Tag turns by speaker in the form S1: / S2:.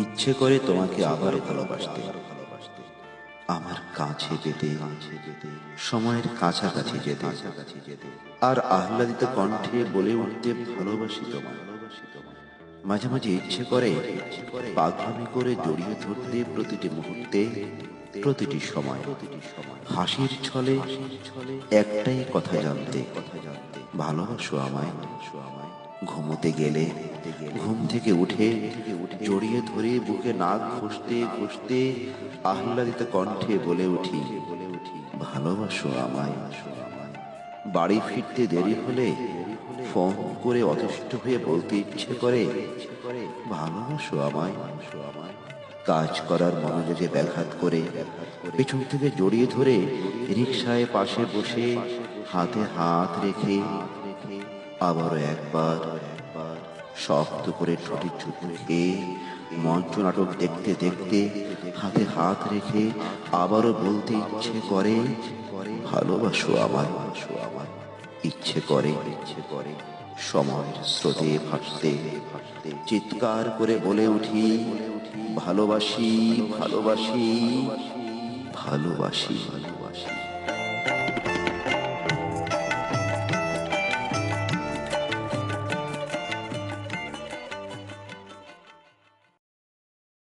S1: ইচ্ছে করে তোমাকে আবার ভালোবাসতে, আমার কাছে পেতে, সময়ের কাছাকাছি যেতে, আর আহ্লাদিত কণ্ঠে বলে উঠতে ভালোবাসি তোমায়। মাঝে মাঝে ইচ্ছে করে পাগলামি করে জড়িয়ে ধরতে প্রতিটি মুহূর্তে, প্রতিটি সময়, হাসির ছলে একটাই কথা জানতে, ভালোবাসো আমায়। ঘুমোতে গেলে ঘুম থেকে উঠে জড়িয়ে ধরে বুকে নাক ঘষতে ঘষতে আহ্লাদিত কণ্ঠে বলে উঠি, ভালোবাসো আমায়। বাড়ি ফিরতে দেরি হলে ফোন করে অতিষ্ঠ হয়ে বলতে ইচ্ছে করে, ভালোবাসো আমায়। কাজ করার মনোযোগে ব্যাঘাত করে পেছন থেকে জড়িয়ে ধরে রিকশায় পাশে বসে হাতে হাত রেখে আবারও একবার শক্ত করে ঠোঁটে চুমু খেয়ে মঞ্চ নাটক দেখতে দেখতে হাতে হাত রেখে আবারও বলতে ইচ্ছে করে, ভালোবাসো আমায়। ইচ্ছে করে সময়ের স্রোতে ভাসতে চিৎকার করে বলে উঠি, ভালোবাসি ভালোবাসি ভালোবাসি।